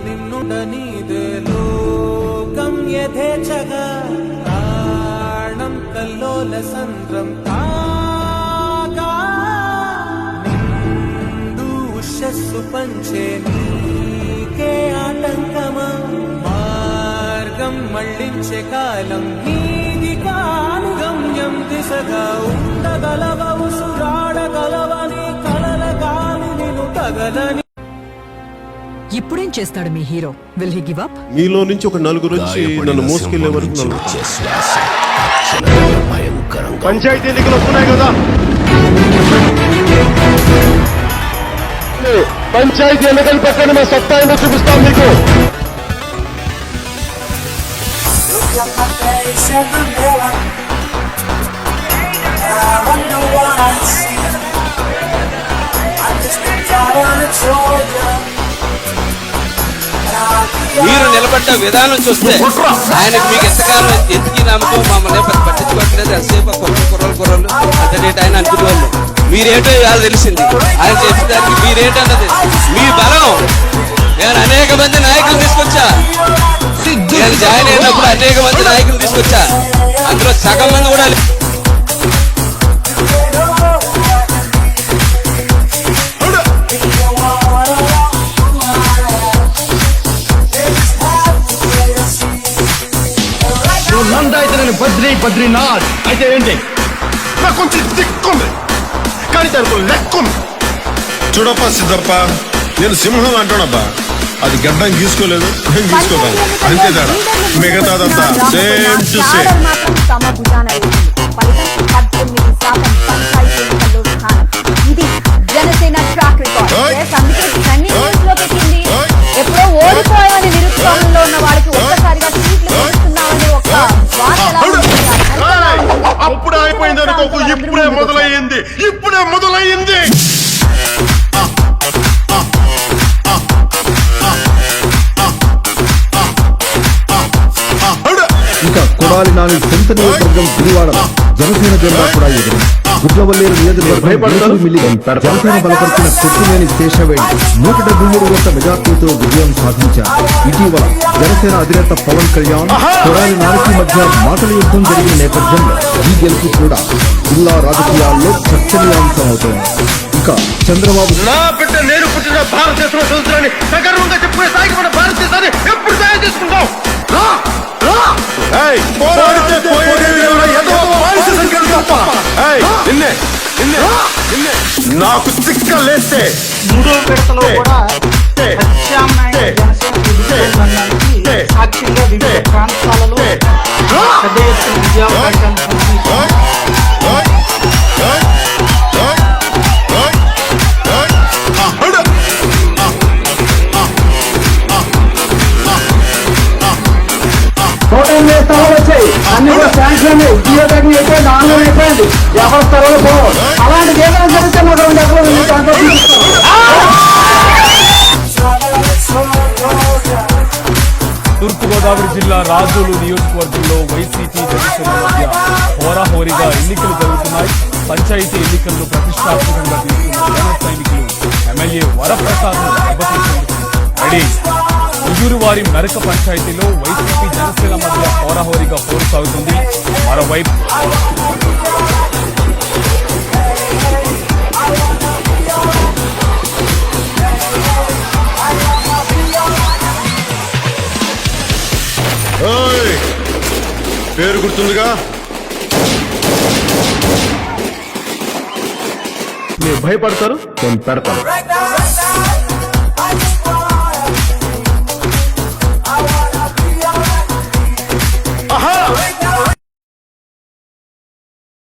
నిన్నుడనీదే లోకం యథేచ్ఛగా ప్రాణం కల్లోల సంద్రం కాగా నిండు ఉషస్సు పంచే నీకే ఆటంకమా మార్గం మళ్ళించే కాలం నీది కాను గమ్యం దిశగా ఉండగలవ ఉసురాడగలవని కలల గాలి నిన్ను తగలని. ఇప్పుడేం చేస్తాడు మీ hero? Will he give up? మీలో నుంచి ఒక నలుగురు వచ్చి నన్ను మోసుకెళ్లే వరకు పంచాయతీ ఎన్నికలు వస్తున్నాయి కదా, పంచాయతీ ఎన్నికలు పక్కన మా సత్తా ఏంటో చూపిస్తాం మీకు. మీరు నిలబడ్డ విధానం చూస్తే ఆయనకు మీకు ఎంతకాలం ఎత్తికి నమ్మకం మమ్మల్ని పట్టించుకోవట్లేదు. ఎంతసేపు కుర్రలు అంతేట ఆయన అనుకునేవాళ్ళు. మీరేంటో ఇవాళ తెలిసింది. ఆయన చేసేదానికి మీరేంటన్నది మీ బలం. నేను అనేక మంది నాయకులు తీసుకొచ్చా. నేను జాయిన్ అయినప్పుడు అనేక మంది నాయకులు తీసుకొచ్చా. అందులో సగం మంది కూడా అయితే నేను బద్రీనాథ్ అయితే ఏంటి? నాకు కొంచెం దిక్కుంది కానీ దానికి లెక్కుంది. చూడప్ప సిద్ధప్ప, నేను సింహం అంటానబ్బా. అది గడ్డం గీసుకోలేదు, నేను గీసుకోదాను అంతే తేడా. మిగతాదంతా same to same. Janasena track record. ఎప్పుడో ఓడిపోయామని నిరుత్సాహంలో ఉన్న వాళ్ళకి ఒక్కసారిగా సీట్లు ఇస్తున్నామని ఒక అప్పుడే అయిపోయింది అనుకోకు, ఇప్పుడే మొదలయ్యింది. ఇంకా కొడాలి నాని సొంత నియోజకవర్గం గుడివాడ జనసేన జెండా కూడా ఎగిరింది. గుడ్లవల్లేరు నియోజకవర్గం జనసేన బలపరిచిన కొట్టినేని శేషవేణి 173 ఓట్ల మెజార్టీతో విజయం సాధించారు. ఇటీవల జనసేన అధినేత పవన్ కళ్యాణ్ కొడాలి నానికి మధ్య మాటల యుద్ధం జరిగిన నేపథ్యంలో ఈ గెలుపు కూడా జిల్లా రాజకీయాల్లో చర్చనీయాంశం అవుతోంది. ఇంకా చంద్రబాబు నా బిడ్డ నేను పుట్టిన భారతదేశం సముద్రాన్ని సగర్వంగా చెప్పుకునే స్థాయికి మన భారతదేశాన్ని ఎప్పుడు తయారు చేసుకుంటాం? నాకు చిక్క లేస్తే మూడో విడతలో కూడా ప్రత్యామ్నాయ జనసేన సాక్షిగా వివిధ ప్రాంతాలలో పెద్ద ఎత్తున విజయావకాశాలు వచ్చాయి. అన్ని కూడా శాంక్షన్ జియోటెక్ అయిపోయింది, ఆన్లైన్ అయిపోయింది. ఎవరి స్థలంలో పోవాలి. అలాంటి ఏదైనా జరిగితే మాకు 2 ఎకరాలు తూర్పుగోదావరి జిల్లా రాజోలు నియోజకవర్గంలో వైసీపీ జనసేన మధ్య హోరాహోరీగా ఎన్నికలు జరుగుతున్నాయి. పంచాయతీ ఎన్నికల్లో ప్రతిష్టాత్మకంగా తీసుకున్న జన సైనికులు ఎమ్మెల్యే వరప్రసాద్ను దెబ్బతీసేందుకు రెడీ. ఉయ్యూరువారి మెరక పంచాయతీలో వైసీపీ జనసేన మధ్య హోరాహోరీగా పోరు సాగుతుంది. మరోవైపు పేరు గుర్తుందిగా, మీరు భయపడతారు, నేను పెడతాను.